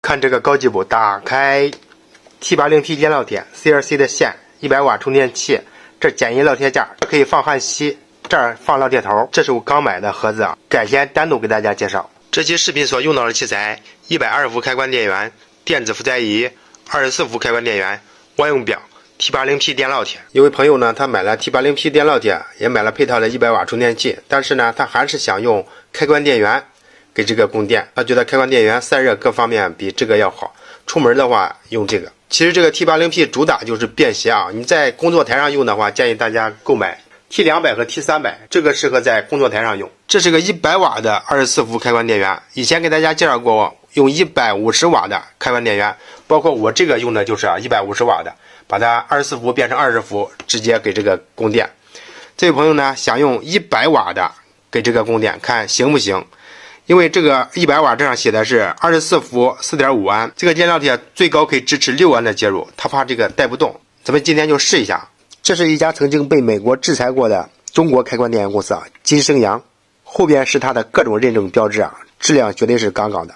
看这个高级步，打开 T80P 电烙铁 CRC 的线，100瓦充电器，这简易烙铁架，这可以放焊锡，这儿放烙铁头。这是我刚买的盒子啊，改天单独给大家介绍。这期视频所用到的器材：120伏开关电源、电子负载仪、24伏开关电源、万用表、T80P 电烙铁。有位朋友呢，他买了 T80P 电烙铁，也买了配套的100瓦充电器，但是呢，他还是想用开关电源给这个供电。他觉得开关电源散热各方面比这个要好，出门的话用这个。其实这个 T80P 主打就是便携啊，你在工作台上用的话，建议大家购买 T200 和 T300， 这个适合在工作台上用。这是个100瓦的24伏开关电源，以前给大家介绍过用150瓦的开关电源，包括我这个用的就是150瓦的，把它24伏变成20伏，直接给这个供电。这位朋友呢，想用100瓦的给这个供电，看行不行？因为这个100瓦这上写的是24伏 4.5 安，这个电烙铁最高可以支持6安的接入，他怕这个带不动。咱们今天就试一下。这是一家曾经被美国制裁过的中国开关电源公司啊，金升阳，后边是它的各种认证标志啊，质量绝对是杠杠的。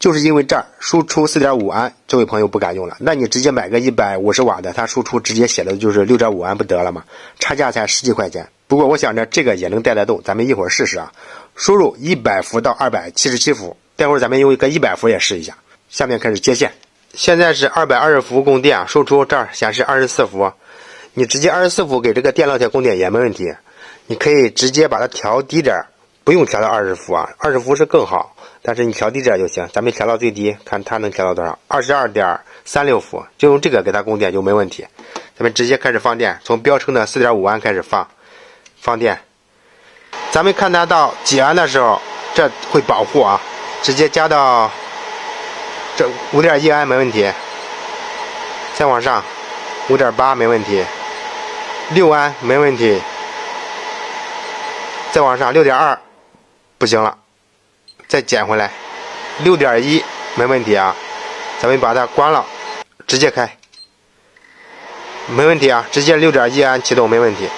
就是因为这儿输出 4.5 安，这位朋友不敢用了，那你直接买个150瓦的，它输出直接写的就是 6.5 安不得了吗？差价才10几块钱。不过我想着这个也能带得动，咱们一会儿试试啊。输入100伏到277伏，待会儿咱们用一个100伏也试一下。下面开始接线，现在是220伏供电，输出这儿显示24伏，你直接24伏给这个电烙铁供电也没问题。你可以直接把它调低点，不用调到20伏啊，20伏是更好，但是你调低点就行。咱们调到最低，看它能调到多少 ，22.36伏，就用这个给它供电就没问题。咱们直接开始放电，从标称的 4.5 安开始放电。咱们看它到几安的时候，这会保护啊，直接加到这 5.1 安没问题，再往上 5.8 没问题，6安没问题，再往上 6.2 不行了，再减回来 6.1 没问题啊，咱们把它关了，直接开没问题啊，直接 6.1 安启动没问题。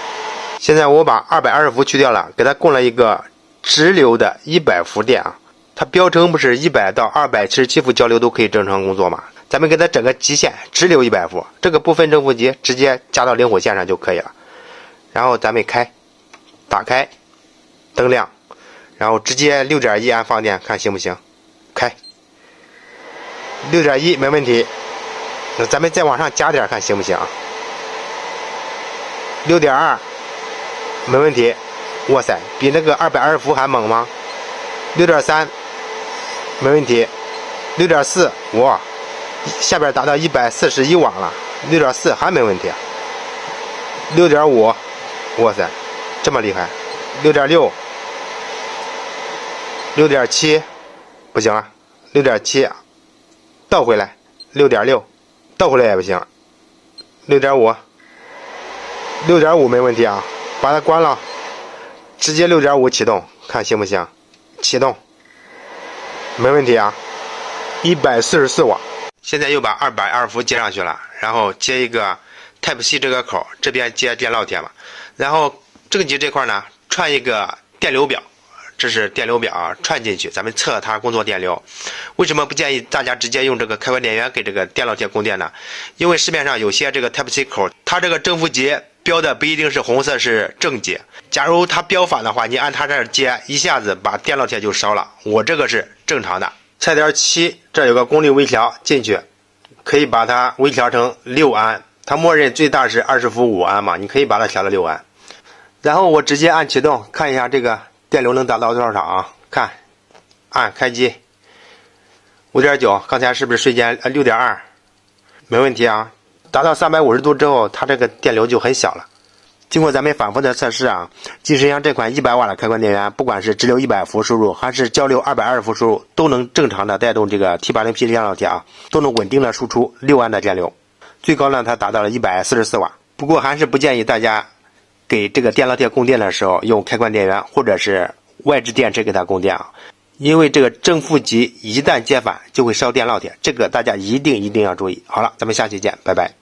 现在我把220伏去掉了，给它供了一个直流的100伏电啊，它标称不是100到277伏交流都可以正常工作嘛，咱们给它整个极限直流100伏，这个不分正负极，直接加到灵火线上就可以了。然后咱们打开灯亮，然后直接 6.1 安放电，看行不行？开 6.1 没问题，那咱们再往上加点看行不行啊？ 6.2 没问题，哇塞，比那个220伏还猛吗？ 6.3 没问题， 6.4 哇，下边达到141瓦了， 6.4 还没问题， 6.5 哇塞，这么厉害， 6.6 6.7 不行了， 6.7 倒回来 6.6 倒回来也不行， 6.5 6.5 没问题啊，把它关了，直接 6.5 启动，看行不行？启动没问题啊， 144瓦。现在又把220伏接上去了，然后接一个 Type-C 这个口，这边接电烙铁嘛，然后正极这块呢串一个电流表，这是电流表啊，串进去咱们测它工作电流。为什么不建议大家直接用这个开关电源给这个电烙铁供电呢？因为市面上有些这个 Type-C 口，它这个正负极标的不一定是红色是正极，假如它标反的话，你按它这儿接，一下子把电烙铁就烧了。我这个是正常的。菜单7这有个功率微调，进去可以把它微调成6安，它默认最大是20伏5安嘛，你可以把它调到6安。然后我直接按启动，看一下这个电流能达到多少啊？看，按开机 5.9， 刚才是不是瞬间 6.2 没问题啊，达到350度之后，它这个电流就很小了。经过咱们反复的测试啊，金升阳这款100瓦的开关电源，不管是直流100伏输入还是交流220伏输入，都能正常的带动这个 T80P 电烙铁啊，都能稳定的输出6安的电流，最高呢它达到了144瓦。不过还是不建议大家给这个电烙铁供电的时候用开关电源或者是外置电池给它供电啊，因为这个正负极一旦接反就会烧电烙铁，这个大家一定要注意。好了，咱们下期见，拜拜。